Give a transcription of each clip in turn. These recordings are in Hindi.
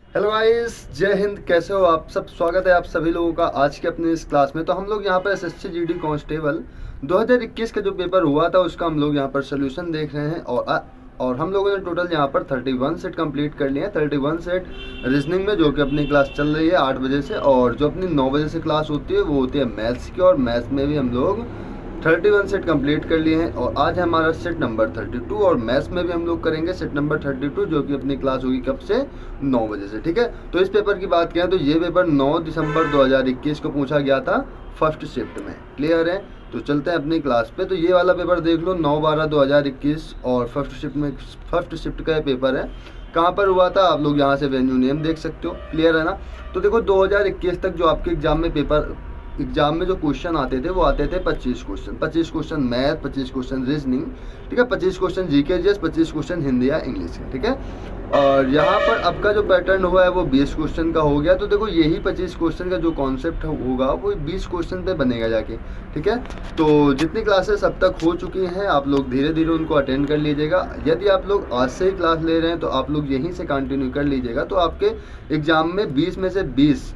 हेलो गाइस, जय हिंद। कैसे हो आप सब? स्वागत है आप सभी लोगों का आज के अपने इस क्लास में। तो हम लोग यहाँ पर एसएससी जीडी कांस्टेबल 2021 का जो पेपर हुआ था उसका हम लोग यहाँ पर सोल्यूशन देख रहे हैं। और हम लोगों ने टोटल यहाँ पर 31 सेट कंप्लीट कर लिए हैं। 31 सेट रीजनिंग में, जो कि अपनी क्लास चल रही है 8 बजे से, और जो अपनी 9 बजे से क्लास होती है वो होती है मैथ्स की। और मैथ्स में भी हम लोग 31 सेट कंप्लीट कर लिए हैं और आज है हमारा सेट नंबर 32। और मैथ्स में भी हम लोग करेंगे सेट नंबर 32, जो कि अपनी क्लास होगी कब से? 9 बजे से। ठीक है, तो इस पेपर की बात करें तो ये पेपर 9 दिसंबर 2021 को पूछा गया था फर्स्ट शिफ्ट में। क्लियर है? तो चलते हैं अपनी क्लास पे। तो ये वाला पेपर देख लो, 9/12/2021 और फर्स्ट शिफ्ट में, फर्स्ट शिफ्ट का ये पेपर है। कहाँ पर हुआ था आप लोग यहाँ से वेन्यू नेम देख सकते हो। क्लियर है ना? तो देखो 2021 तक जो आपके एग्जाम में जो क्वेश्चन आते थे वो आते थे 25 क्वेश्चन मैथ, 25 क्वेश्चन रीजनिंग, ठीक है, 25 question GK GS, 25 question Hindi या इंग्लिश का। ठीक है, और यहाँ पर अब का जो पैटर्न हुआ है वो 20 क्वेश्चन का हो गया। तो देखो यही 25 क्वेश्चन का जो कॉन्सेप्ट होगा वो 20 क्वेश्चन पे बनेगा जाके। ठीक है, तो जितनी क्लासेस अब तक हो चुकी हैं आप लोग धीरे धीरे उनको अटेंड कर लीजिएगा। यदि आप लोग आज से ही क्लास ले रहे हैं तो आप लोग यहीं से कंटिन्यू कर लीजिएगा, तो आपके एग्जाम में 20 में से 20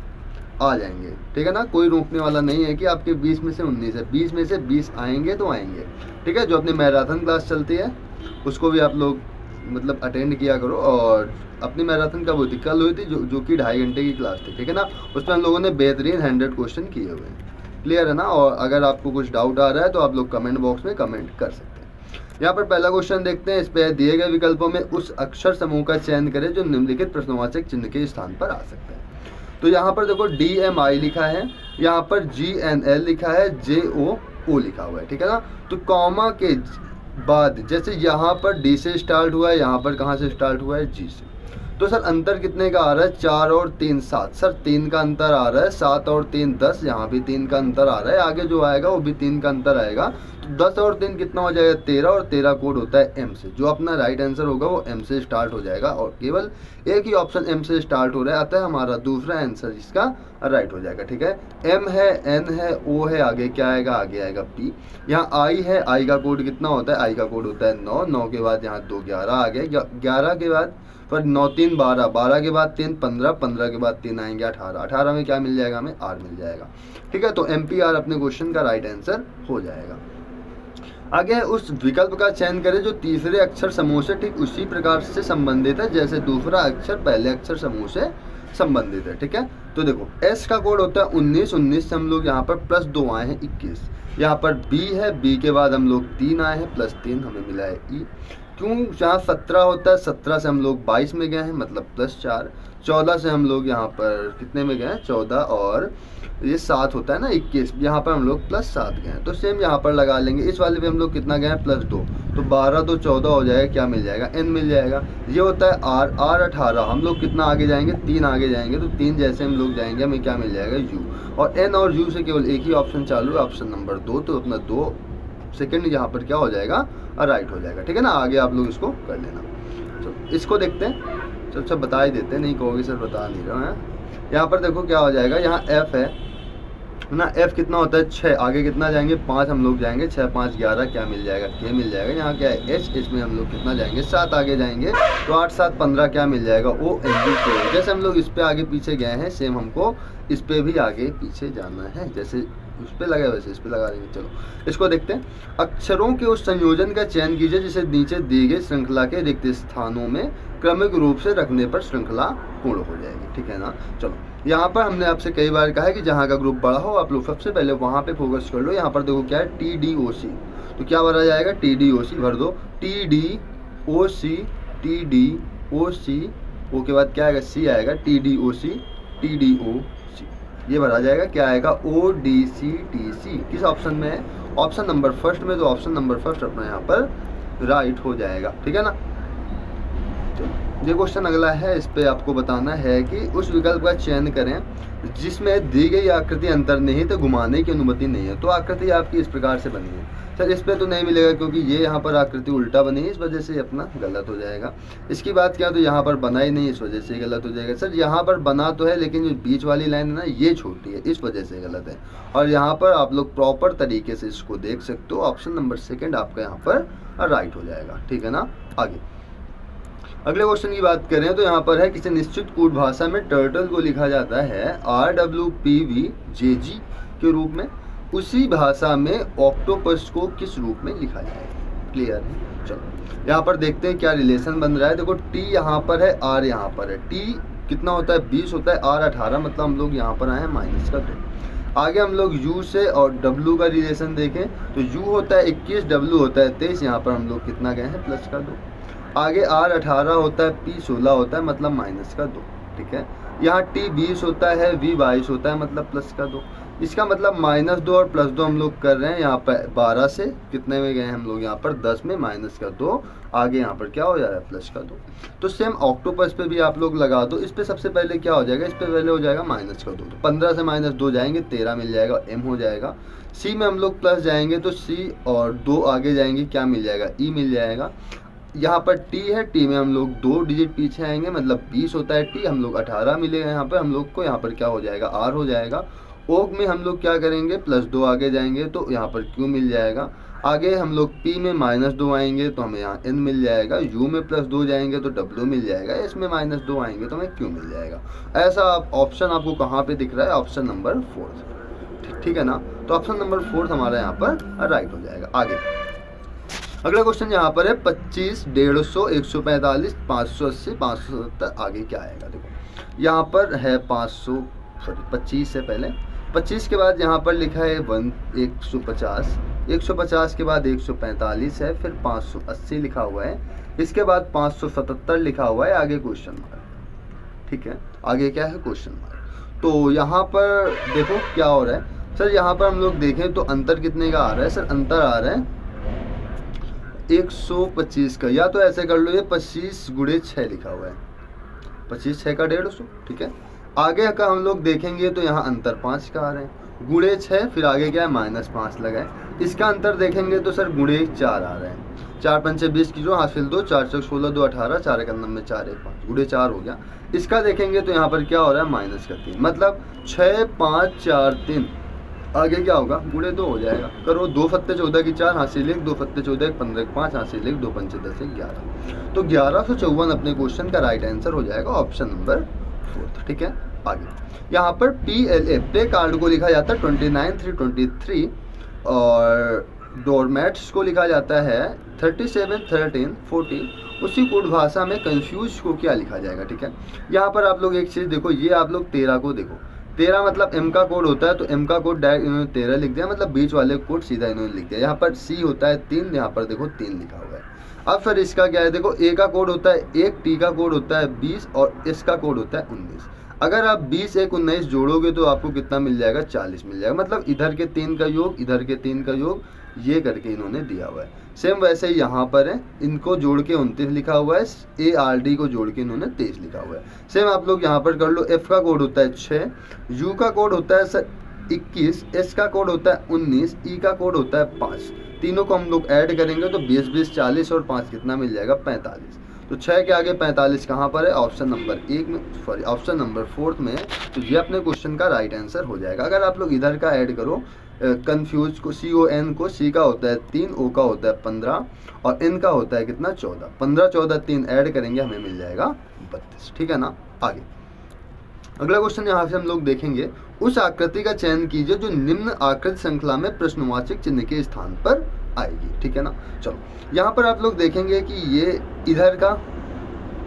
आ जाएंगे। ठीक है ना? कोई रोकने वाला नहीं है कि आपके 20 में से 19 है, 20 में से 20 आएंगे तो आएंगे। ठीक है, जो अपनी मैराथन क्लास चलती है उसको भी आप लोग मतलब अटेंड किया करो। और अपनी मैराथन कब हुई थी? कल हुई थी, जो कि 2.5 घंटे की क्लास थी। ठीक है ना? उसमें हम लोगों ने बेहतरीन 100 क्वेश्चन किए हुए हैं। क्लियर है ना? और अगर आपको कुछ डाउट आ रहा है तो आप लोग कमेंट बॉक्स में कमेंट कर सकते हैं। यहाँ पर पहला क्वेश्चन देखते हैं। इस पे दिए गए विकल्पों में उस अक्षर समूह का चयन करें जो निम्नलिखित प्रश्नवाचक चिन्ह के स्थान पर आ सकता है। तो यहाँ पर देखो DMI लिखा है, यहाँ पर GNL लिखा है, JOO लिखा हुआ है। ठीक है ना? तो कॉमा के बाद जैसे यहाँ पर D से स्टार्ट हुआ है, यहाँ पर कहाँ से स्टार्ट हुआ है? G से। तो सर अंतर कितने का आ रहा है? 4 और 3 7। सर 3 का अंतर आ रहा है, 7 और 3 10, यहाँ भी 3 का अंतर आ रहा है, आगे जो आएगा वो भी 3 का अंतर आएगा। तो 10 और 3 कितना हो जाएगा? 13, और 13 कोड होता है M से। जो अपना राइट आंसर होगा वो M से स्टार्ट हो जाएगा और केवल एक ही ऑप्शन M से स्टार्ट हो रहा है, अतः हमारा दूसरा आंसर इसका राइट हो जाएगा। ठीक है, M है, N है, O है, आगे क्या आएगा? आगे आएगा P। यहाँ I है, I का कोड कितना होता है? I का कोड होता है 9, 9 के बाद यहाँ 2 11 आ गए, 11 के बाद पर 9 3 12, 12 के बाद 3 15, 15 के बाद 3 आएंगे 18, 18 में क्या मिल जाएगा? हमें R मिल जाएगा। ठीक है, तो MPR अपने क्वेश्चन का राइट आंसर हो जाएगा। आगे उस विकल्प का चयन करें जो तीसरे अक्षर समूह से ठीक उसी प्रकार से संबंधित है जैसे दूसरा अक्षर पहले अक्षर समूह से संबंधित है। ठीक है, तो देखो S का कोड होता है 19, 19 से हम लोग यहाँ पर +2 आए हैं 21। यहाँ पर B है, B के बाद हम लोग 3 आए हैं, +3 हमें मिला है E। क्यों? जहाँ 17 होता है, 17 से हम लोग 22 में गए हैं, मतलब +4। 14 से हम लोग यहाँ पर कितने में गए हैं? 14, और ये 7 होता है ना 21, यहाँ पर हम लोग +7 गए हैं। तो सेम यहाँ पर लगा लेंगे। इस वाले पे हम लोग कितना गए हैं? +2, तो 12 तो 14 हो जाएगा, क्या मिल जाएगा? N मिल जाएगा। ये होता है R, R 18, हम लोग कितना आगे जाएंगे? 3 आगे जाएंगे, तो 3 जैसे हम लोग जाएंगे हमें क्या मिल जाएगा? U। और N और U से केवल एक ही ऑप्शन चालू है, ऑप्शन नंबर 2, तो अपना 2 सेकेंड यहाँ पर क्या हो जाएगा? राइट हो जाएगा। ठीक है ना? आगे आप लोग इसको कर लेना। तो इसको देखते हैं, सब बता ही देते हैं, नहीं कहोगे सर बता नहीं रहा है। यहाँ पर देखो क्या हो जाएगा, यहाँ F है ना, F कितना होता है? 6, आगे कितना जाएंगे? 5 हम लोग जाएंगे, 6 5 11, क्या मिल जाएगा? K मिल जाएगा। यहाँ क्या है? H, H में हम लोग कितना जाएंगे? 7 आगे जाएंगे, तो 8 7 15, क्या मिल जाएगा? O N G K। जैसे हम लोग इस पे आगे पीछे गए हैं, सेम हमको इस पे भी आगे पीछे जाना है, जैसे उस पे लगा वैसे इस पे लगा देंगे। चलो इसको देखते हैं। अक्षरों के उस संयोजन का चयन कीजिए जिसे नीचे दी गई श्रृंखला के रिक्त स्थानों में क्रमिक रूप से रखने पर श्रृंखला पूर्ण हो जाएगी। ठीक है ना? चलो यहाँ पर हमने आपसे कई बार कहा है कि जहाँ का ग्रुप बड़ा हो आप लोग सबसे पहले वहाँ पे फोकस कर लो। यहाँ पर देखो क्या है? TDOC, तो क्या भरा जाएगा? TDOC भर दो। TDOC, TDOC, O के बाद क्या आएगा? C आएगा, TDOC, TDOC, ये भरा जाएगा। क्या आएगा? ODCTC। किस ऑप्शन में है? ऑप्शन नंबर फर्स्ट में, तो ऑप्शन नंबर फर्स्ट अपना यहाँ पर राइट हो जाएगा। ठीक है ना? ये क्वेश्चन अगला है, इस पे आपको बताना है कि उस विकल्प का चयन करें जिसमें दी गई आकृति अंतर्निहित घुमाने की अनुमति नहीं है। तो आकृति आपकी इस प्रकार से बनी है। सर इस पे तो नहीं मिलेगा क्योंकि ये यहाँ पर आकृति उल्टा बनी है, इस वजह से अपना गलत हो जाएगा। इसकी बात किया तो यहाँ पर बना ही नहीं, इस वजह से गलत हो जाएगा। सर यहाँ पर बना तो है लेकिन जो बीच वाली लाइन है ना ये छोटी है, इस वजह से गलत है। और यहाँ पर आप लोग प्रॉपर तरीके से इसको देख सकते हो, ऑप्शन नंबर सेकेंड आपका यहाँ पर राइट हो जाएगा। ठीक है ना? आगे अगले क्वेश्चन की बात करें तो यहाँ पर है किसी निश्चित कूट भाषा में टर्टल को लिखा जाता है RWPVJG के रूप में, उसी भाषा में ऑक्टोपस को किस रूप में लिखा जाएगा। क्लियर है। चलो यहाँ पर देखते हैं क्या रिलेशन बन रहा है। देखो T यहाँ पर है, R यहाँ पर है। T कितना होता है 20 होता है, R 18, मतलब हम लोग यहाँ पर आए हैं माइनस का 2। आगे हम लोग U से और W का रिलेशन देखें तो U होता है 21, W होता है 23, यहाँ पर हम लोग कितना गए हैं प्लस का 2। आगे R 18 होता है, P 16 होता है, मतलब माइनस का 2। ठीक है। यहाँ T 20 होता है, V 22 होता है, मतलब प्लस का 2। इसका मतलब माइनस 2 और प्लस 2 हम लोग कर रहे हैं। यहाँ पर 12 से कितने में गए हम लोग, यहाँ पर 10 में माइनस का 2, आगे यहाँ पर क्या हो जा रहा है प्लस का 2। तो सेम ऑक्टोपस पे भी आप लोग लगा दो। इस पे सबसे पहले क्या हो जाएगा, इस पे पहले हो जाएगा माइनस का 2, तो 15 से माइनस 2 जाएंगे 13 मिल जाएगा, M हो जाएगा। C में हम लोग प्लस जाएंगे तो C और 2 आगे जाएंगे क्या मिल जाएगा, E मिल जाएगा। यहाँ पर T है, T में हम लोग 2 डिजिट पीछे आएंगे, मतलब 20 होता है T, हम लोग 18 मिलेगा यहाँ पर हम लोग को, यहाँ पर क्या हो जाएगा R हो जाएगा। ओक में हम लोग क्या करेंगे प्लस 2 आगे जाएंगे तो यहाँ पर Q मिल जाएगा। आगे हम लोग P में माइनस 2 आएंगे तो हमें यहाँ N मिल जाएगा। U में प्लस 2 जाएंगे तो W मिल जाएगा। इसमें माइनस 2 आएंगे तो हमें Q मिल जाएगा। ऐसा ऑप्शन आपको कहाँ पे दिख रहा है, ऑप्शन नंबर 4। ठीक है ना। तो ऑप्शन नंबर 4 हमारा यहाँ पर राइट हो जाएगा। आगे अगला क्वेश्चन यहाँ पर है 25, 150, 145, 580, 570, आगे क्या आएगा। देखो यहाँ पर है 25 से पहले 25 के बाद यहाँ पर लिखा है 150, 150 के बाद 145 है, फिर 580 लिखा हुआ है, इसके बाद 577 लिखा हुआ है, आगे क्वेश्चन मार्क। ठीक है, आगे क्या है क्वेश्चन मार्क। तो यहाँ पर देखो क्या हो रहा है सर, यहाँ पर हम लोग देखें तो अंतर कितने का आ रहा है सर, अंतर आ रहा है 125 का। या तो ऐसे कर लो, ये 25 गुणे 6 लिखा हुआ है, 25 6 का 150। ठीक है। आगे का हम लोग देखेंगे तो यहाँ अंतर 5 का आ रहा है, गुणे 6, फिर आगे क्या है -5 लगाए। इसका अंतर देखेंगे तो सर गुणे 4 आ रहा है, 4 पंचे 20 की जो हासिल 2, 4 चौक 16, 2 18, 4 एक अंदर में 4 1 5, गुणे 4 हो गया। इसका देखेंगे तो यहाँ पर क्या हो रहा है -3, मतलब 6 5 4 3, आगे क्या होगा गुणे 2 हो जाएगा। करो 2 फत्ते 14 की 4 हासिल 1, 2 फत्ते 14 1 15 5 हासिल 1, 2 पंचे 10 1 11। तो 1154 अपने क्वेश्चन का राइट आंसर हो जाएगा, ऑप्शन नंबर 4। ठीक है। आगे यहाँ पर PLA प्ले कार्ड को लिखा जाता है 29 और डोरमैट्स को लिखा जाता है 37 13 14। उसी कोड भाषा में कंफ्यूज को क्या लिखा जाएगा। ठीक है। यहाँ पर आप लोग एक चीज़ देखो, ये आप लोग 13 को देखो, 13 मतलब M का कोड होता है, तो M का कोड डायरेक्ट इन्होंने 13 लिख दिया, मतलब बीच वाले कोड सीधा इन्होंने लिख दिया। यहाँ पर C होता है 3, यहाँ पर देखो 3 लिखा हुआ है। अब फिर इसका क्या है, देखो A का कोड होता है 1, T का कोड होता है 20 और S का कोड होता है 19। अगर आप 20 1 19 जोड़ोगे तो आपको कितना मिल जाएगा, 40 मिल जाएगा, मतलब इधर के 3 का योग इधर के 3 का योग, ये करके इन्होंने दिया हुआ है। सेम वैसे ही यहाँ पर है, इनको जोड़ के 29 लिखा हुआ है, ARD को जोड़ के इन्होंने 23 लिखा हुआ है। सेम आप लोग यहाँ पर कर लो, F का कोड होता है 6, U का कोड होता है सर 21, S का कोड होता है 19, E का कोड होता है 5। तीनों को हम लोग ऐड करेंगे तो 20 20 40 और 5 कितना मिल जाएगा 45। तो 6 के आगे 45 कहाँ पर है, ऑप्शन नंबर 1 में, सॉरी ऑप्शन नंबर 4 में है। तो ये अपने क्वेश्चन का राइट आंसर हो जाएगा। अगर आप लोग इधर का ऐड करो कंफ्यूज को, CON को, C का होता है 3, O का होता है 15 और N का होता है कितना 14, 15 14 3 ऐड करेंगे हमें मिल जाएगा 32। ठीक है ना। आगे अगला क्वेश्चन यहाँ से हम लोग देखेंगे, उस आकृति का चयन कीजिए जो निम्न आकृति श्रृंखला में प्रश्नवाचक चिन्ह के स्थान पर आएगी। ठीक है ना। चलो यहाँ पर आप लोग देखेंगे कि ये इधर का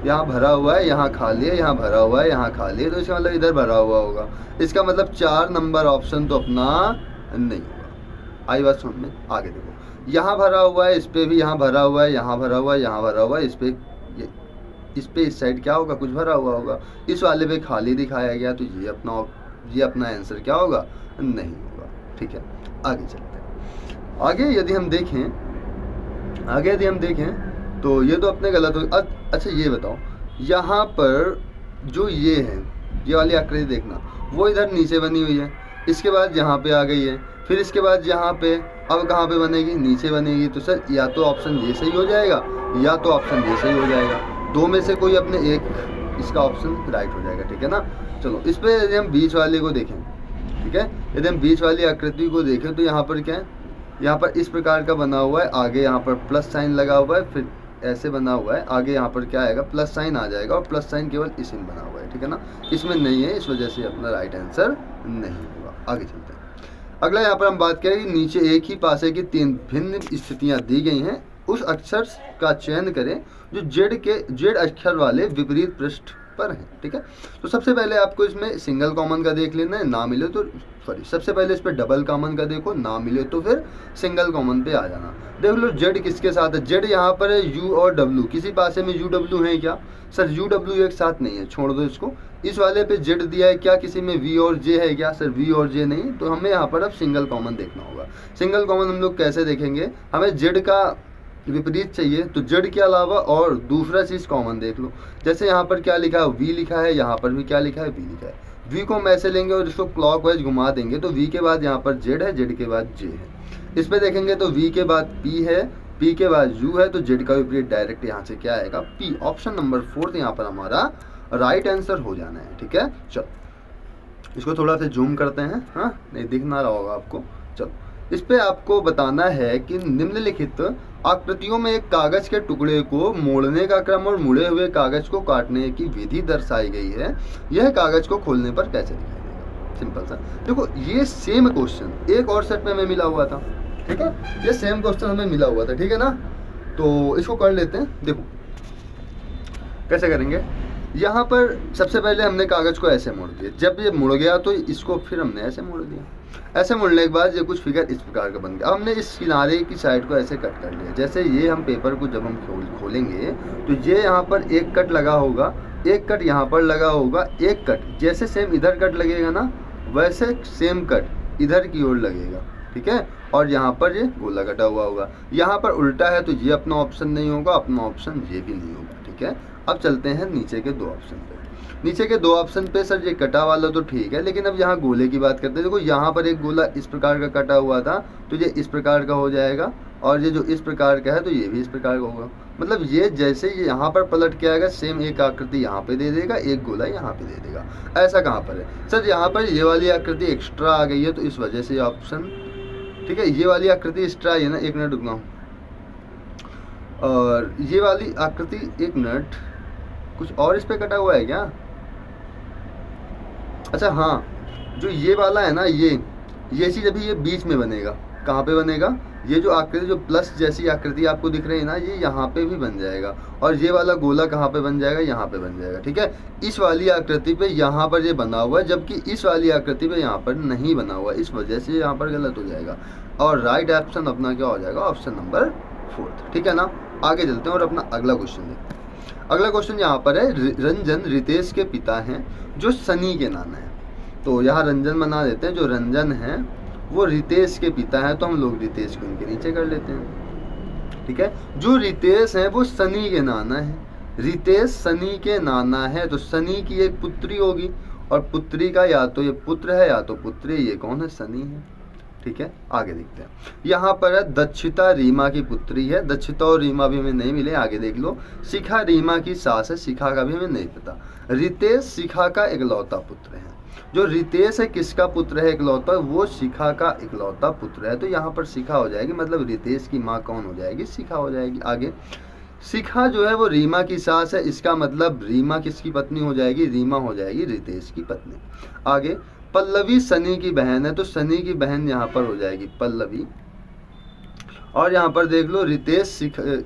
यहाँ भरा हुआ है, यहाँ खाली है, यहाँ भरा हुआ है, यहाँ खाली है, तो इसका मतलब इधर भरा हुआ होगा। इसका मतलब 4 नंबर ऑप्शन तो अपना नहीं होगा। आई बात समझ में। आगे देखो, यहाँ भरा हुआ है, इस पे भी यहाँ भरा हुआ है, यहाँ भरा हुआ है, यहाँ भरा हुआ है, इस पे इस साइड क्या होगा, कुछ भरा हुआ होगा। इस वाले पे खाली दिखाया गया, तो ये अपना आंसर क्या होगा, नहीं होगा। ठीक है। आगे चलते हैं। आगे यदि हम देखें तो ये तो अपने गलत हो। अच्छा ये बताओ, यहाँ पर जो ये है, ये वाली आकृति देखना, वो इधर नीचे बनी हुई है, इसके बाद यहाँ पे आ गई है, फिर इसके बाद यहाँ पे, अब कहाँ पे बनेगी, नीचे बनेगी। तो सर या तो ऑप्शन ये सही हो जाएगा या तो ऑप्शन ये सही हो जाएगा, दो में से कोई अपने एक इसका ऑप्शन राइट हो जाएगा। ठीक है ना। चलो इस पर यदि हम बीच वाले को देखें, ठीक है, यदि हम बीच वाली आकृति को देखें तो यहाँ पर क्या है, यहाँ पर इस प्रकार का बना हुआ है, आगे यहाँ पर प्लस साइन लगा हुआ है, फिर ऐसे बना हुआ है, आगे यहाँ पर क्या आएगा, प्लस साइन आ जाएगा, और प्लस साइन केवल इसमें बना हुआ है, ठीक है ना, इसमें नहीं है, इस वजह से अपना राइट आंसर नहीं होगा। आगे चलते हैं। अगला यहाँ पर हम बात करें कि नीचे एक ही पासे की 3 भिन्न स्थितियाँ दी गई हैं, उस अक्षर का चयन करें जो जेड अक्षर वाले विपरीत पृष्ठ पर है, ठीक है। तो सबसे पहले आपको इसमें सिंगल कॉमन का देख लेना है, ना मिले तो सॉरी, सबसे पहले इस पर डबल कॉमन का देखो, ना मिले तो फिर सिंगल कॉमन पे आ जाना। देख लो जेड किसके साथ है, जेड यहाँ पर है यू और डब्ल्यू, किसी पासे में यू डब्ल्यू है क्या, सर यू डब्ल्यू एक साथ नहीं है, छोड़ दो इसको। इस वाले पे जेड दिया है, क्या किसी में वी और जे है क्या, सर वी और जे नहीं, तो हमें यहाँ पर अब सिंगल कॉमन देखना होगा। सिंगल कॉमन हम लोग कैसे देखेंगे, हमें जेड का विपरीत चाहिए, तो जेड के अलावा और दूसरा चीज़ कॉमन देख लो। जैसे यहाँ पर क्या लिखा है, वी लिखा है, यहाँ पर भी क्या लिखा है, वी लिखा है। वी को हम ऐसे लेंगे और इसको क्लॉकवाइज घुमा देंगे, तो वी के बाद यहाँ पर जेड है, जेड के बाद जे है। इस पे देखेंगे तो वी के बाद पी है, पी के बाद यू है, तो जेड का विपरीत डायरेक्ट यहाँ से क्या आएगा, पी। ऑप्शन नंबर 4 यहाँ पर हमारा राइट आंसर हो जाना है, ठीक है। चलो इसको थोड़ा सा जूम करते हैं, हाँ नहीं दिख ना रहा होगा आपको। चलो इस पे आपको बताना है कि निम्नलिखित आकृतियों में एक कागज के टुकड़े को मोड़ने का क्रम और मुड़े हुए कागज को काटने की विधि दर्शाई गई है, यह कागज को खोलने पर कैसे दिखाई देगा। सिंपल सा, देखो ये सेम क्वेश्चन एक और सेट में हमें मिला हुआ था, ठीक है, ये सेम क्वेश्चन हमें मिला हुआ था, ठीक है ना। तो इसको कर लेते हैं, देखो कैसे करेंगे। यहाँ पर सबसे पहले हमने कागज को ऐसे मोड़ दिया, जब ये मुड़ गया तो इसको फिर हमने ऐसे मोड़ दिया, ऐसे मुड़ने के बाद ये कुछ फिगर इस प्रकार का बन गया। अब हमने इस किनारे की साइड को ऐसे कट कर लिया, जैसे ये हम पेपर को जब हम खोलेंगे तो ये यहाँ पर एक कट लगा होगा, एक कट यहाँ पर लगा होगा, एक कट जैसे सेम इधर कट लगेगा ना, वैसे सेम कट इधर की ओर लगेगा, ठीक है। और यहाँ पर ये गोला कटा हुआ होगा, यहाँ पर उल्टा है तो ये अपना ऑप्शन नहीं होगा, अपना ऑप्शन ये भी नहीं होगा, ठीक है। अब चलते हैं नीचे के 2 ऑप्शन पे। नीचे के 2 ऑप्शन पे सर ये कटा वाला तो ठीक है, लेकिन अब यहाँ गोले की बात करते हैं। देखो यहाँ पर एक गोला इस प्रकार का कटा हुआ था, तो ये इस प्रकार का हो जाएगा, और ये जो इस प्रकार का है तो ये भी इस प्रकार का होगा। मतलब ये जैसे ये यहाँ पर पलट के आएगा, सेम एक आकृति यहाँ पे दे देगा, एक गोला यहाँ पे दे देगा। ऐसा कहाँ पर है सर, यहाँ पर ये वाली आकृति एक्स्ट्रा आ गई है, तो इस वजह से ऑप्शन, ठीक है, ये वाली आकृति एक्स्ट्रा आई है ना, 1 मिनट रुकना हूँ, और ये वाली आकृति 1 मिनट, कुछ और इस पे कटा हुआ है क्या, अच्छा हाँ, जो ये वाला है ना, ये चीज़ अभी ये बीच में बनेगा। कहाँ पे बनेगा, ये जो आकृति जो प्लस जैसी आकृति आपको दिख रही है ना, ये यहाँ पे भी बन जाएगा, और ये वाला गोला कहाँ पे बन जाएगा, यहाँ पे बन जाएगा, ठीक है। इस वाली आकृति पे यहाँ पर ये बना हुआ है, जबकि इस वाली आकृति पे यहाँ पर नहीं बना हुआ है, इस वजह से यहाँ पर गलत हो जाएगा, और राइट ऑप्शन अपना क्या हो जाएगा, ऑप्शन नंबर 4, ठीक है ना। आगे चलते हैं और अपना अगला क्वेश्चन देखते हैं। अगला क्वेश्चन यहाँ पर है, रंजन रितेश के पिता हैं जो सनी के नाना हैं। तो यहाँ रंजन बना देते हैं, जो रंजन है वो रितेश के पिता हैं, तो हम लोग रितेश को इनके नीचे कर लेते हैं, ठीक है। जो रितेश हैं वो सनी के नाना हैं, रितेश सनी के नाना है, तो सनी की एक पुत्री होगी, और पुत्री का या तो ये पुत्र है या तो पुत्री, ये कौन है, सनी है, ठीक है। आगे देखते हैं, यहाँ पर है दक्षिता रीमा की पुत्री है, दक्षिता और रीमा भी हमें नहीं मिले, आगे देख लो। शिखा रीमा की सास है, शिखा का भी हमें नहीं पता। रितेश शिखा का इकलौता पुत्र है, जो रितेश है किसका पुत्र है इकलौता, वो शिखा का इकलौता पुत्र है, तो यहाँ पर शिखा हो जाएगी, मतलब रितेश की माँ कौन हो जाएगी, शिखा हो जाएगी। आगे शिखा जो है वो रीमा की सास है, इसका मतलब रीमा किसकी पत्नी हो जाएगी, रीमा हो जाएगी रितेश की पत्नी। आगे पल्लवी सनी की बहन है, तो सनी की बहन यहाँ पर हो जाएगी पल्लवी, और यहाँ पर देख लो रितेश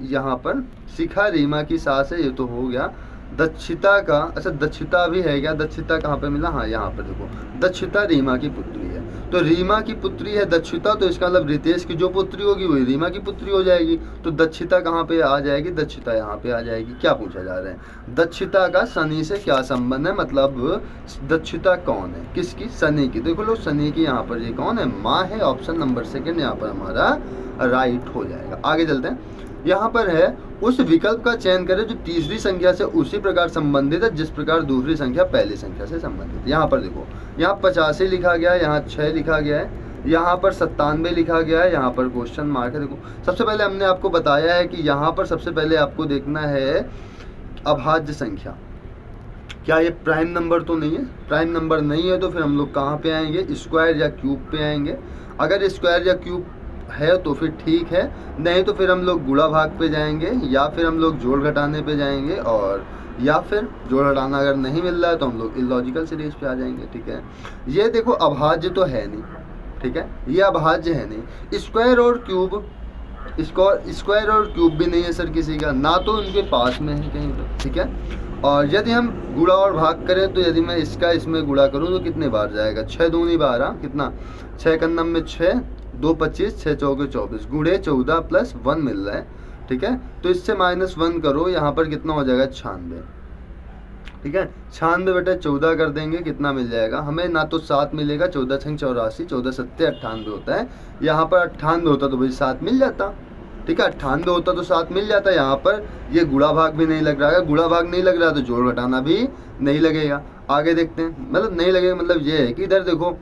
यहाँ पर शिखा रीमा की सास है, ये तो हो गया। दक्षिता का, अच्छा दक्षिता भी है क्या, दक्षिता कहाँ पे मिला, हाँ यहाँ पर देखो, दक्षिता रीमा की पुत्री है, तो रीमा की पुत्री है दक्षिता, तो इसका मतलब रितेश की जो पुत्री होगी वही रीमा की पुत्री हो जाएगी, तो दक्षिता कहाँ पे आ जाएगी, दक्षिता यहाँ पे आ जाएगी। क्या पूछा जा रहा है, दक्षिता का सनी से क्या संबंध है, मतलब दक्षिता कौन है, किसकी, सनी की। देखो लो सनी की यहाँ पर ये कौन है, माँ है, ऑप्शन नंबर 2 यहाँ पर हमारा राइट हो जाएगा। आगे चलते हैं, यहाँ पर है उस विकल्प का चयन करें जो तीसरी संख्या से उसी प्रकार संबंधित है जिस प्रकार दूसरी संख्या पहली संख्या से संबंधित है। यहाँ पर देखो, यहाँ 85 लिखा गया है, यहाँ 6 लिखा गया है, यहाँ पर 97 लिखा गया है, यहाँ पर क्वेश्चन मार्क है। देखो सबसे पहले हमने आपको बताया है कि यहाँ पर सबसे पहले आपको देखना है अभाज्य संख्या, क्या ये प्राइम नंबर तो नहीं है, प्राइम नंबर नहीं है तो फिर हम लोग कहाँ पे आएंगे, स्क्वायर या क्यूब पे आएंगे। अगर स्क्वायर या क्यूब है तो फिर ठीक है, नहीं तो फिर हम लोग गुणा भाग पे जाएंगे, या फिर हम लोग जोड़ घटाने पे जाएंगे, और या फिर जोड़ घटाना अगर नहीं मिल रहा है तो हम लोग इलॉजिकल सीरीज पे आ जाएंगे। ठीक है, ये देखो अभाज्य तो है नहीं, ठीक है, ये अभाज्य है नहीं। स्क्वायर और क्यूब, स्क्वायर और क्यूब भी नहीं है सर किसी का, ना तो उनके पास में है कहीं पर। ठीक है, और यदि हम गुणा और भाग करें तो यदि मैं इसका इसमें गुणा करूं तो कितने बार जाएगा, 6 दूनी 12, कितना 6 का नम में 6, 2 25, 6 चौके 24, गुणे 14 प्लस 1 मिल रहा है। ठीक है, तो इससे -1 करो, यहाँ पर कितना हो जाएगा 96। ठीक है, 96 बटे 14 कर देंगे, कितना मिल जाएगा हमें, ना तो 7 मिलेगा, 14 छंग 84, 14 सत्ते 98 होता है। यहाँ पर 98 होता तो भाई 7 मिल जाता। ठीक है, 98 होता तो 7 मिल जाता। यहाँ पर ये गुणा भाग भी नहीं लग रहा है, गुणा भाग नहीं लग रहा तो जोड़ घटाना भी नहीं लगेगा। आगे देखते हैं, मतलब नहीं लगेगा मतलब ये है कि इधर देखो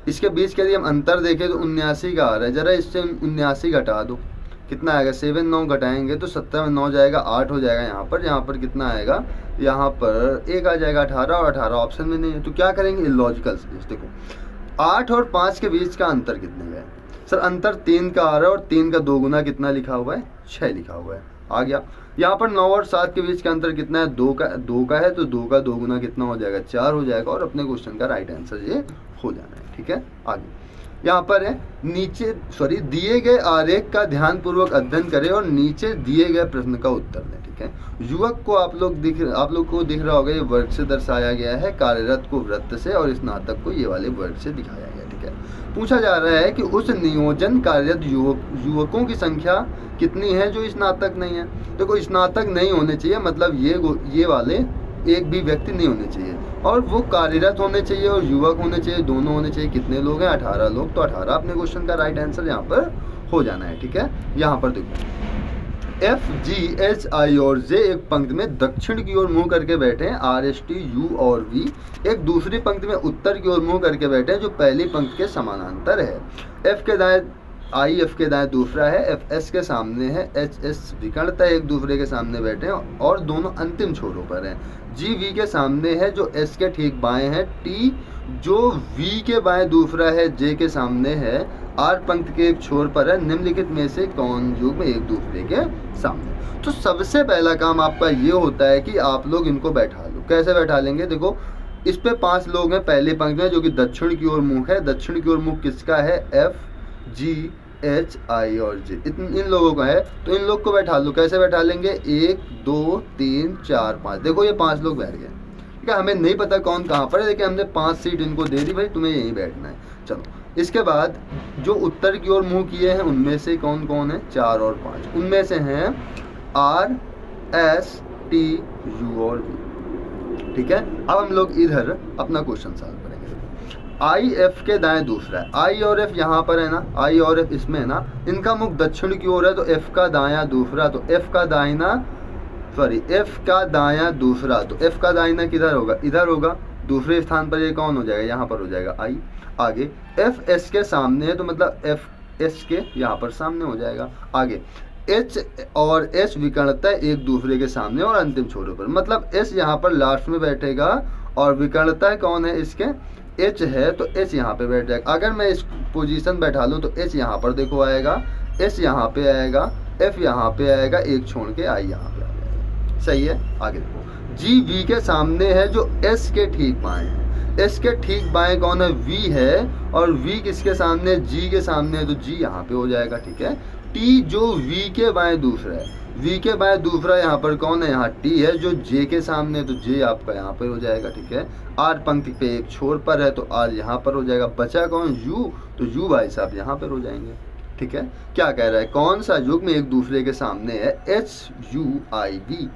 इसके बीच के यदि हम अंतर देखें तो 79 का आ रहा है, जरा इससे 79 घटा दो, कितना आएगा, 7 9 घटाएंगे तो 70 में 9 जाएगा, 8 हो जाएगा। यहाँ पर कितना आएगा, यहाँ पर 1 आ जाएगा, 18, और 18 ऑप्शन में नहीं है, तो क्या करेंगे इलॉजिकल सीरीज। देखो 8 और 5 के बीच का अंतर कितने का है सर, अंतर 3 का आ रहा है, और 3 का 2 गुना कितना लिखा हुआ है, 6 लिखा हुआ है, आ गया। यहाँ पर 9 और 7 के बीच का अंतर कितना है, 2 का है, तो 2 का 2 गुना कितना हो जाएगा, 4 हो जाएगा, और अपने क्वेश्चन का राइट आंसर ये हो जाना है। ठीक है, आगे यहाँ पर है दिए गए आरेख का ध्यानपूर्वक अध्ययन करें और नीचे दिए गए प्रश्न का उत्तर दें। ठीक है, युवक को आप लोग को दिख रहा होगा, ये वर्ग से दर्शाया गया है, कार्यरत को वृत्त से, और स्नातक को ये वाले वर्ग से दिखाया गया। ठीक है, पूछा जा रहा है कि उस नियोजन कार्यरत युवकों की संख्या कितनी है जो स्नातक नहीं है। देखो स्नातक नहीं होने चाहिए, मतलब ये वाले एक भी व्यक्ति नहीं होने चाहिए, और वो कार्यरत होने चाहिए और युवक होने चाहिए, दोनों होने चाहिए। कितने लोग हैं, 18 लोग, तो 18 अपने क्वेश्चन का राइट आंसर यहाँ पर हो जाना है। ठीक है, यहाँ पर देखो F, G, H, I और J एक पंक्ति में दक्षिण की ओर मुंह करके बैठे हैं, R, S, T, U और V एक दूसरी पंक्ति में उत्तर की ओर मुंह करके बैठे हैं जो पहली पंक्ति के समानांतर है। F के दाएं आई एफ के दाएं दूसरा है, एफ एस के सामने है, एच एस विकर्णता एक दूसरे के सामने बैठे हैं और दोनों अंतिम छोरों पर हैं। जी वी के सामने है जो एस के ठीक बाएं है, टी जो वी के बाएं दूसरा है, जे के सामने है, आर पंक्ति के एक छोर पर है। निम्नलिखित में से कौन युग्म एक दूसरे के सामने? तो सबसे पहला काम आपका ये होता है कि आप लोग इनको बैठा लो। कैसे बैठा लेंगे? देखो इस पे 5 लोग हैं पहले पंक्ति में जो कि दक्षिण की ओर मुख है। दक्षिण की ओर मुख किसका है? एफ, जी, एच, आई और जे, इन लोगों का है। तो इन लोग को बैठा लो। कैसे बैठा लेंगे? 1 2 3 4 5। देखो ये 5 लोग बैठ गए। ठीक है, हमें नहीं पता कौन कहाँ पर है, लेकिन हमने 5 सीट इनको दे दी, भाई तुम्हें यहीं बैठना है। चलो, इसके बाद जो उत्तर की ओर मुंह किए हैं उनमें से कौन कौन है? 4 और 5। उनमें से हैं आर, एस, टी, यू और वी। ठीक है, अब हम लोग इधर अपना क्वेश्चन सॉल्व करेंगे। आई एफ के दाएं दूसरा है। आई और एफ यहाँ पर है ना, आई और एफ इसमें है ना, इनका मुख दक्षिण की ओर है तो एफ का दायां दूसरा, तो एफ का दाहिना एफ का दायां दूसरा, तो एफ का दाहिना किधर होगा? इधर होगा। दूसरे स्थान पर ये कौन हो जाएगा? यहाँ पर हो जाएगा आई। आगे एफ एस के सामने है तो मतलब एफ एस के यहाँ पर सामने हो जाएगा। आगे एच और एस विकर्णता एक दूसरे के सामने और अंतिम छोरों पर, मतलब एस यहाँ पर लास्ट में बैठेगा और विकर्णता कौन है इसके? एच है, तो एच यहाँ पे बैठ जाएगा। अगर मैं इस पोजीशन बैठा लूँ तो एच यहाँ पर देखो आएगा, एस यहाँ पे आएगा, एफ यहाँ पे आएगा, एक छोड़ के आई यहाँ पे आ जाएगा। सही है। आगे देखो जी वी के सामने है जो एस के ठीक बाएं है। एस के ठीक बाएं कौन है? वी है, और वी किसके सामने? जी के सामने है, तो जी यहाँ पे हो जाएगा। ठीक है। टी जो वी के बाएं दूसरा है, वी के बाएं दूसरा यहाँ पर कौन है? यहाँ टी है जो जे के सामने, तो जे आपका यहाँ पर हो जाएगा। ठीक है। आर पंक्ति पे एक छोर पर है तो आर यहाँ पर हो जाएगा। बचा कौन? यू, तो यू भाई साहब यहाँ पर हो जाएंगे। ठीक है। क्या कह रहा है? कौन सा युग्म एक दूसरे के सामने है? H U I V.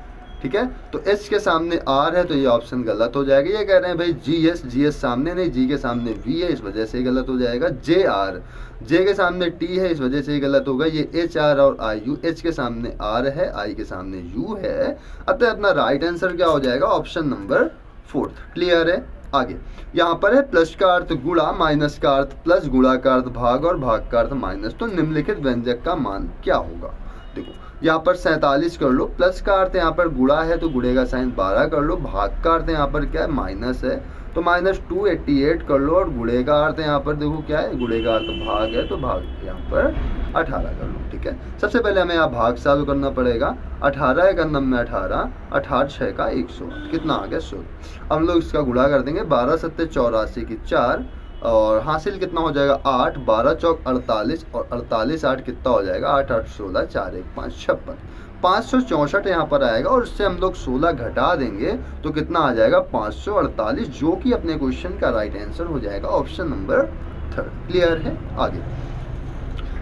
ठीक है, तो एच के सामने आर है तो ये ऑप्शन गलत हो जाएगा। ये कह रहे हैं भाई जी एस सामने नहीं, जी के सामने वी है, इस वजह से गलत हो जाएगा। जे आर, जे के सामने टी है, इस वजह से गलत होगा। ये एच आर और आई यू, एच के सामने आर है, आई के सामने यू है, अतः अपना राइट आंसर क्या हो जाएगा? Option number 4। क्लियर है। आगे यहाँ पर है प्लस का अर्थ गुणा, माइनस का अर्थ प्लस, गुणा का अर्थ भाग और भाग का अर्थ माइनस। तो निम्नलिखित व्यंजक का मान क्या होगा? देखो यहाँ पर 47 कर लो, प्लस का अर्थ यहाँ पर गुणा है तो गुणे का साइन 12 कर लो, भाग का अर्थ यहाँ पर क्या है माइनस है तो -288 कर लो, और गुणे का अर्थ यहाँ पर देखो क्या है, गुणे का अर्थ भाग है तो भाग यहाँ पर 18 कर लो। ठीक है, सबसे पहले हमें यहाँ भाग चालू करना पड़ेगा। 18 एक अन्नम में 18, 18 6 का 108, कितना आ गया 100। अब हम लोग इसका गुणा कर देंगे, 12 सत्ते 84 की 4, और हासिल कितना हो जाएगा 8, 12 चौक 48, और 48 8 कितना हो जाएगा 8 8 16, 4 1 5 56, 564 यहाँ पर आएगा, और इससे हम लोग 16 घटा देंगे तो कितना आ जाएगा 548, जो कि अपने क्वेश्चन का राइट आंसर हो जाएगा ऑप्शन नंबर 3। क्लियर है। आगे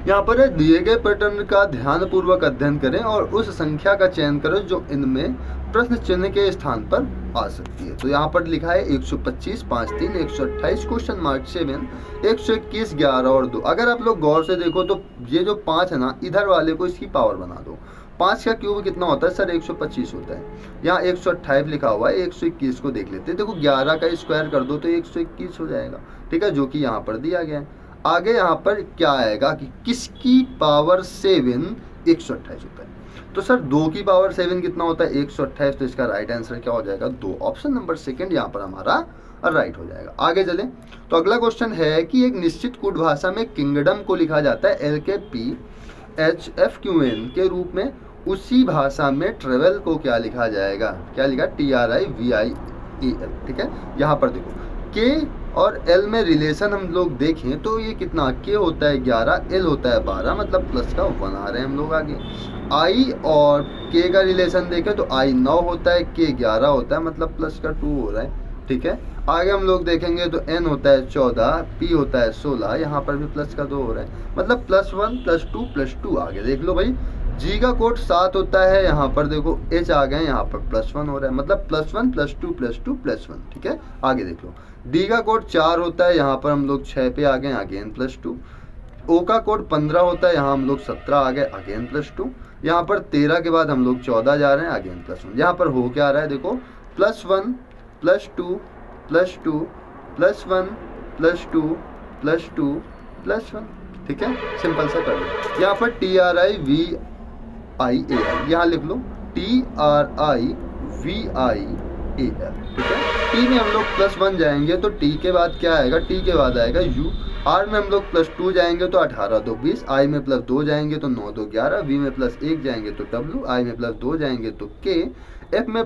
यहाँ पर दिए गए पैटर्न का ध्यानपूर्वक अध्ययन करें और उस संख्या का चयन करें जो इनमें प्रश्न चिन्ह के स्थान पर आ सकती है। तो यहाँ पर लिखा है 125 5 3 128 क्वेश्चन मार्क 7 121 11 और 2। अगर आप लोग गौर से देखो तो ये जो 5 है ना, इधर वाले को इसकी पावर बना दो। 5 का क्यूब कितना होता है सर 125 होता है। यहाँ 128 लिखा हुआ है, 121 को देख लेते हैं। देखो 11 का स्क्वायर कर दो तो 121 हो जाएगा। ठीक है, जो कि यहाँ पर दिया गया है। आगे यहाँ पर क्या आएगा कि किसकी पावर 7 128 होता है। तो सर 2 की पावर 7 कितना होता है 128, तो इसका राइट आंसर क्या हो जाएगा 2। ऑप्शन नंबर 2 यहाँ पर हमारा राइट हो जाएगा। आगे चलें तो अगला क्वेश्चन है कि एक निश्चित कूट भाषा में किंगडम को लिखा जाता है LKPHFQN के रूप में, उसी भाषा में ट्रेवल को क्या लिखा जाएगा, क्या लिखा TRIVIEL। ठीक है, यहाँ पर देखो K और L में रिलेशन हम लोग देखें तो ये कितना K होता है 11, L होता है 12, मतलब प्लस का 1 आ रहे हैं हम लोग। आगे I और K का रिलेशन देखें तो I 9 होता है, K 11 होता है, मतलब प्लस का 2 हो रहा है। ठीक है, आगे हम लोग देखेंगे तो N होता है 14, P होता है 16, यहाँ पर भी प्लस का 2 हो रहा है, मतलब +1 +2 आगे देख लो भाई। G का कोड 7 होता है, यहाँ पर देखो H आ गए, यहाँ पर +1 हो रहा है, मतलब +1 +2 +2 +1। ठीक है, आगे देख लो। D का कोड 4 होता है, यहाँ पर हम लोग 6 पे आ गए, अगेन +2। O का कोड 15 होता है, यहाँ हम लोग 17 आ गए, अगेन +2। यहाँ पर 13 के बाद हम लोग 14 जा रहे हैं, अगेन +1। यहाँ पर हो क्या रहा है देखो, +1 +2 +2 +1 +2 +2 +1। ठीक है, सिंपल सा कर लो। यहाँ पर TRIVIAL यहाँ लिख लो, TRIVIAL। ठीक है, T में हम लोग +1 जाएंगे तो T के बाद क्या आएगा, T के बाद आएगा U। R में हम लोग +2 जाएंगे तो 18 2 20, I में +2 जाएंगे तो 9 2 11, V में +1 जाएंगे तो W, I में +2 जाएंगे तो K, F में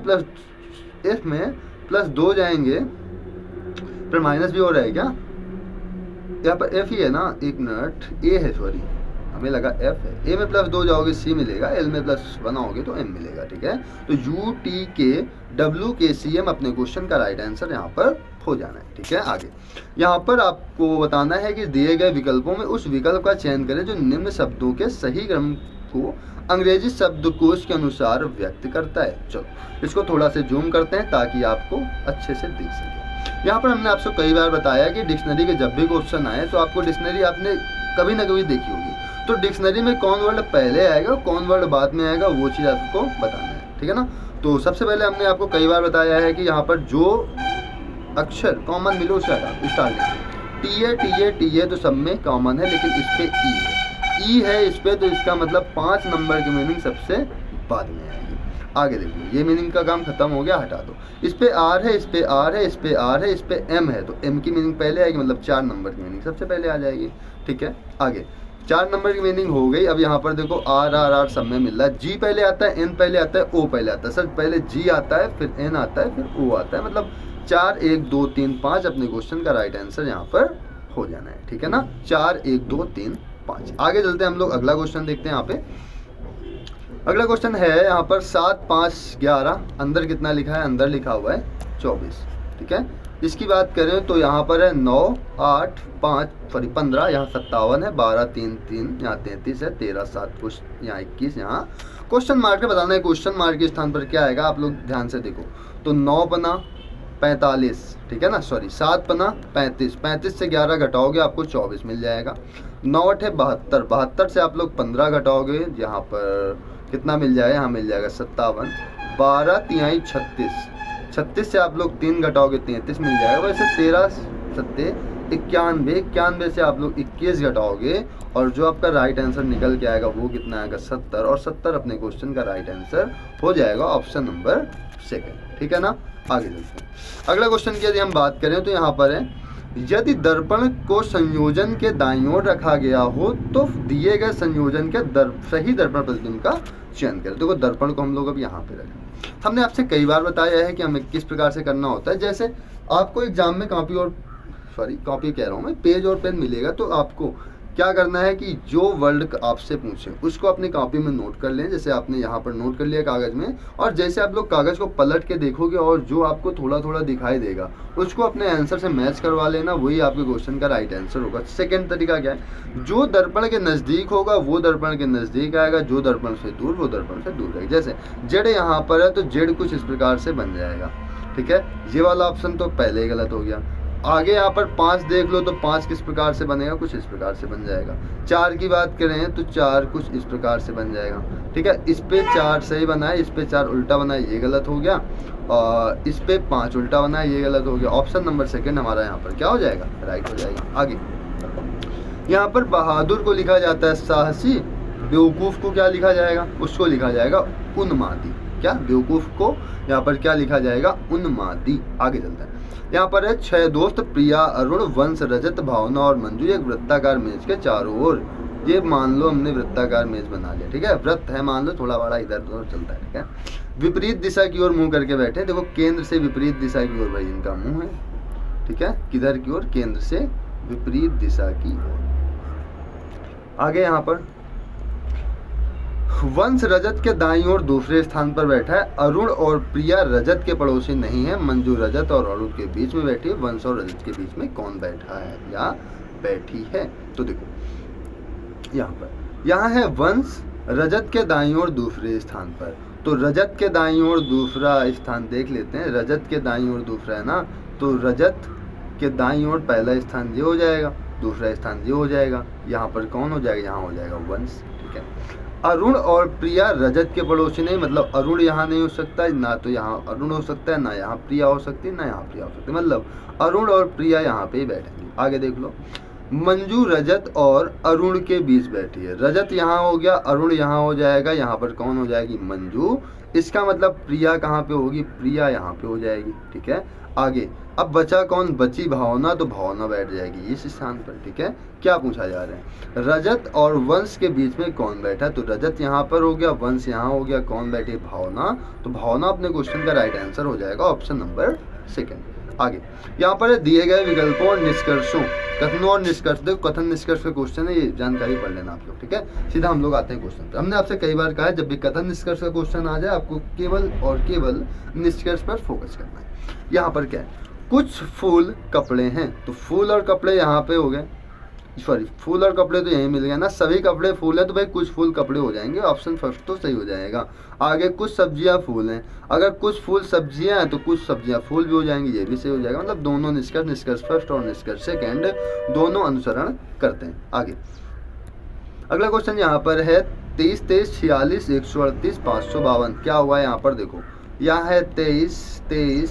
+2 जाएंगे, फिर माइनस भी हो रहा है क्या, यहाँ पर F ही है ना, एक मिनट, A है, सॉरी हमें लगा F है। A में +2 जाओगे C मिलेगा, L में +1 आओगे तो M मिलेगा। ठीक है, तो U T K W K C M अपने क्वेश्चन का राइट आंसर यहाँ पर हो जाना है। ठीक है, आगे यहाँ पर आपको बताना है कि दिए गए विकल्पों में उस विकल्प का चयन करें जो निम्न शब्दों के सही क्रम को अंग्रेजी शब्दकोश के अनुसार व्यक्त करता है। चलो इसको थोड़ा से जूम करते हैं ताकि आपको अच्छे से दिख सके। यहाँ पर हमने आपसे कई बार बताया कि डिक्शनरी के जब भी क्वेश्चन आए तो आपको डिक्शनरी आपने कभी ना कभी देखी होगी, तो डिक्शनरी में कौन वर्ड पहले आएगा कौन वर्ड बाद में आएगा वो चीज़ आपको बताना है। ठीक है ना, तो सबसे पहले हमने आपको कई बार बताया है कि यहाँ पर जो अक्षर कॉमन मिले उसे हटा, स्टार्टिंग टी है तो सब में कॉमन है, लेकिन इस पे ई है इस पे, तो इसका मतलब 5 नंबर की मीनिंग सबसे बाद में आएगी। आगे देखो, ये मीनिंग का काम खत्म हो गया, हटा दो। इस पे आर है, इस पे आर है, इस पे आर है, इस पे एम है, तो एम की मीनिंग पहले आएगी, मतलब 4 नंबर की मीनिंग सबसे पहले आ जाएगी। ठीक है, आगे 4 नंबर की मीनिंग हो गई। अब यहाँ पर देखो आर आर आर सब में मिल रहा है, जी पहले आता है, एन पहले आता है, ओ पहले आता है। सर पहले जी आता है, फिर एन आता है, फिर ओ आता है, मतलब 4 1 2 3 5 अपने क्वेश्चन का राइट आंसर यहाँ पर हो जाना है। ठीक है ना, 4 1 2 3 5। आगे चलते हैं हम लोग, अगला क्वेश्चन देखते हैं। यहाँ पे अगला क्वेश्चन है यहाँ पर 7 5 11, अंदर कितना लिखा है, अंदर लिखा हुआ है 24। ठीक है, इसकी बात करें तो यहाँ पर है 9 8 5 सॉरी 15, यहाँ 57 है, 12 3 3, यहाँ 33 है, 13 7 कुछ, यहाँ 21, यहाँ क्वेश्चन मार्क के बताना है। क्वेश्चन मार्क के स्थान पर क्या आएगा, आप लोग ध्यान से देखो। तो 9 पना 45, ठीक है ना, सॉरी 7 पना 35, 35 से 11 घटाओगे आपको 24 मिल जाएगा। 9 8 72, 72 से आप लोग 15 घटाओगे, यहाँ पर कितना मिल जाएगा, यहाँ मिल जाएगा 57। 12 तिहाई 36, 36 से आप लोग 3 घटाओगे 33 मिल जाएगा। वैसे 13 7 91 से आप लोग 21 घटाओगे और जो आपका राइट आंसर निकल के आएगा वो कितना आएगा 70, और 70 अपने क्वेश्चन का राइट आंसर हो जाएगा ऑप्शन नंबर सेकंड। ठीक है ना, आगे चलते हैं। अगला क्वेश्चन की यदि हम बात करें तो यहाँ पर है, यदि दर्पण को संयोजन के दाईं ओर रखा गया हो तो दिए गए संयोजन के सही दर्पण प्रतिबिंब का चयन करें। देखो दर्पण को हम लोग अब यहाँ पे रखें। हमने आपसे कई बार बताया है कि हमें किस प्रकार से करना होता है। जैसे आपको एग्जाम में कॉपी कह रहा हूँ मैं, पेज और पेन मिलेगा, तो आपको क्या करना है कि जो वर्ड आपसे पूछे उसको अपनी कॉपी में नोट कर लें। जैसे आपने यहाँ पर नोट कर लिया कागज़ में, और जैसे आप लोग कागज़ को पलट के देखोगे और जो आपको थोड़ा थोड़ा दिखाई देगा उसको अपने आंसर से मैच करवा लेना, वही आपके क्वेश्चन का राइट आंसर होगा। सेकेंड तरीका क्या है, जो दर्पण के नज़दीक होगा वो दर्पण के नज़दीक आएगा, जो दर्पण से दूर वो दर्पण से दूर रहेगा। जैसे जेड यहाँ पर है तो जेड कुछ इस प्रकार से बन जाएगा। ठीक है, ये वाला ऑप्शन तो पहले ही गलत हो गया। आगे यहाँ पर 5 देख लो तो 5 किस प्रकार से बनेगा, कुछ इस प्रकार से बन जाएगा। 4 की बात करें तो 4 कुछ इस प्रकार से बन जाएगा। ठीक है, इस पे 4 सही बना है, इस पे 4 उल्टा बना है, ये गलत हो गया, और इस पे 5 उल्टा बना है, ये गलत हो गया। ऑप्शन नंबर सेकंड हमारा यहाँ पर क्या हो जाएगा, राइट हो जाएगा। आगे यहाँ पर बहादुर को लिखा जाता है साहसी, बेवकूफ़ को क्या लिखा जाएगा, उसको लिखा जाएगा उन्मादी। क्या, बेवकूफ़ को यहाँ पर क्या लिखा जाएगा, उन्मादी। आगे चलते हैं। यहाँ पर है 6 दोस्त, प्रिया, अरुण, वंश, रजत, भावना और मंजू एक वृत्ताकार मेज के चारों ओर। ये मान लो हमने वृत्ताकार मेज बना लिया। ठीक है, वृत्त है मान लो, थोड़ा बड़ा इधर उधर चलता है। ठीक है, विपरीत दिशा की ओर मुंह करके बैठे। देखो केंद्र से विपरीत दिशा की ओर भाई इनका मुंह है। ठीक है, किधर की ओर, केंद्र से विपरीत दिशा की ओर। आगे यहाँ पर वंश रजत के दाईं ओर दूसरे स्थान पर बैठा है। अरुण और प्रिया रजत के पड़ोसी नहीं है। मंजू रजत और अरुण के बीच में बैठी है। वंश और रजत के बीच में कौन बैठा है या बैठी है, तो देखो यहाँ है वंश रजत के दाईं ओर दूसरे स्थान पर। तो रजत के दाईं ओर दूसरा स्थान देख लेते हैं। रजत के दाईं ओर दूसरा है ना, तो रजत के दाईं ओर पहला स्थान ये हो जाएगा, दूसरा स्थान ये हो जाएगा। यहाँ पर कौन हो जाएगा, यहाँ हो जाएगा वंश। ठीक है, अरुण और प्रिया रजत के पड़ोसी नहीं, मतलब अरुण यहाँ नहीं हो सकता, ना तो यहाँ अरुण हो सकता है, ना यहाँ प्रिया हो सकती है, ना यहाँ प्रिया हो सकती है, मतलब अरुण और प्रिया यहाँ पे ही बैठेंगे। आगे देख लो, मंजू रजत और अरुण के बीच बैठी है। रजत यहाँ हो गया, अरुण यहाँ हो जाएगा, यहाँ पर कौन हो जाएगी, मंजू। इसका मतलब प्रिया कहाँ पे होगी, प्रिया यहाँ पे हो जाएगी। ठीक है, आगे अब बचा कौन, बची भावना, तो भावना बैठ जाएगी इस स्थान पर। ठीक है, क्या पूछा जा रहा है, रजत और वंश के बीच में कौन बैठा, तो रजत यहाँ पर हो गया, वंश यहाँ हो गया, कौन बैठी, भावना। तो भावना अपने क्वेश्चन का राइट आंसर हो जाएगा ऑप्शन नंबर सेकंड। आगे यहाँ पर दिए गए विकल्पों और निष्कर्षों, कथनों और निष्कर्ष, देखो कथन निष्कर्ष का क्वेश्चन है, ये जानकारी पढ़ लेना आप लोग। ठीक है, सीधा हम लोग आते हैं क्वेश्चन पे। हमने आपसे कई बार कहा है जब भी कथन निष्कर्ष का क्वेश्चन आ जाए आपको केवल और केवल निष्कर्ष पर फोकस करना है। यहाँ पर क्या है, कुछ फूल कपड़े हैं, तो फूल और कपड़े यहाँ पे हो गए, सॉरी फूल और कपड़े तो यहीं मिल गए ना, सभी कपड़े फूल है तो भाई कुछ फूल कपड़े हो जाएंगे, ऑप्शन फर्स्ट तो सही हो जाएगा। आगे कुछ सब्जियां फूल हैं, अगर कुछ फूल सब्जियां हैं तो कुछ सब्जियां फूल भी हो जाएंगी, ये भी सही हो जाएगा। मतलब दोनों निष्कर्ष फर्स्ट और निष्कर्ष सेकंड दोनों अनुसरण करते हैं। आगे अगला क्वेश्चन यहाँ पर है 23, 46, 138, 552। क्या हुआ है यहाँ पर, देखो यहाँ है 23,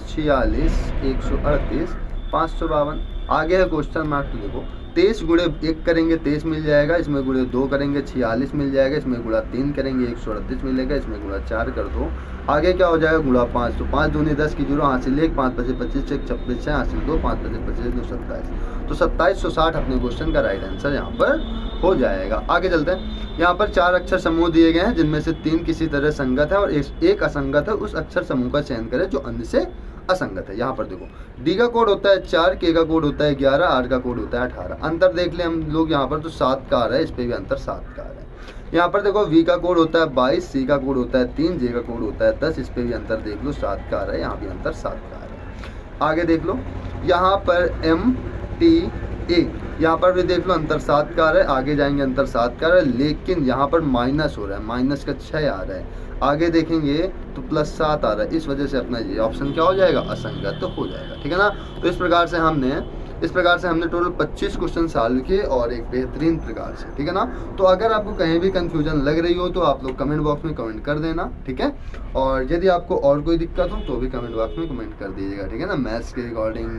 46, 138, 552। आगे है क्वेश्चन मार्क, तो देखो 23 गुणे 1 करेंगे 23 मिल जाएगा, इसमें गुणे 2 करेंगे 46 मिल जाएगा, इसमें गुणा 3 करेंगे 138 मिलेगा, इसमें गुणा 4 कर दो, आगे क्या हो जाएगा गुणा 5, तो 5 दूनी 10 की 0 हासिल 1, 5 5 25 1 26 है हासिल 2, 5 5 25 2 27, तो 2760 अपने क्वेश्चन का राइट आंसर यहाँ पर हो जाएगा। आगे चलते हैं, यहाँ पर 4 अक्षर समूह दिए गए हैं जिनमें से 3 किसी तरह संगत है और एक असंगत है, उस अक्षर समूह का चयन करें जो अन्य से असंगत है। यहाँ पर देखो डी का कोड होता है 4, के का कोड होता है 11, आर का कोड होता है 18। अंतर देख ले हम लोग यहाँ पर, तो 7 का आ रहा है, इस पे भी अंतर 7 का आ रहा है। यहाँ पर देखो वी का कोड होता है 22, सी का कोड होता है 3, जे का कोड होता है 10, इस पे भी अंतर देख लो 7 का आ रहा है, यहाँ भी अंतर 7 का आ रहा है। आगे देख लो यहाँ पर एम टी ए, यहाँ पर भी देख लो अंतर 7 का आ रहा है, आगे जाएंगे अंतर 7 का आ रहा है, लेकिन यहाँ पर माइनस हो रहा है, माइनस का 6 आ रहा है, आगे देखेंगे तो +7 आ रहा है, इस वजह से अपना ये ऑप्शन क्या हो जाएगा, असंगत हो जाएगा। ठीक है ना, तो इस प्रकार से हमने इस प्रकार से हमने टोटल 25 क्वेश्चन सॉल्व किए और एक बेहतरीन प्रकार से, ठीक है ना। तो अगर आपको कहीं भी कंफ्यूजन लग रही हो तो आप लोग कमेंट बॉक्स में कमेंट कर देना, ठीक है। और यदि आपको और कोई दिक्कत हो तो भी कमेंट बॉक्स में कमेंट कर दीजिएगा, ठीक है ना। मैथ्स के रिगार्डिंग,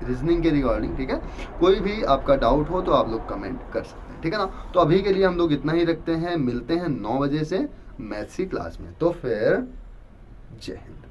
रीजनिंग के रिगार्डिंग, ठीक है, कोई भी आपका डाउट हो तो आप लोग कमेंट कर सकते हैं, ठीक है ना। तो अभी के लिए हम लोग इतना ही रखते हैं, मिलते हैं 9 बजे से मैथ्स की क्लास में। तो फिर जय हिंद।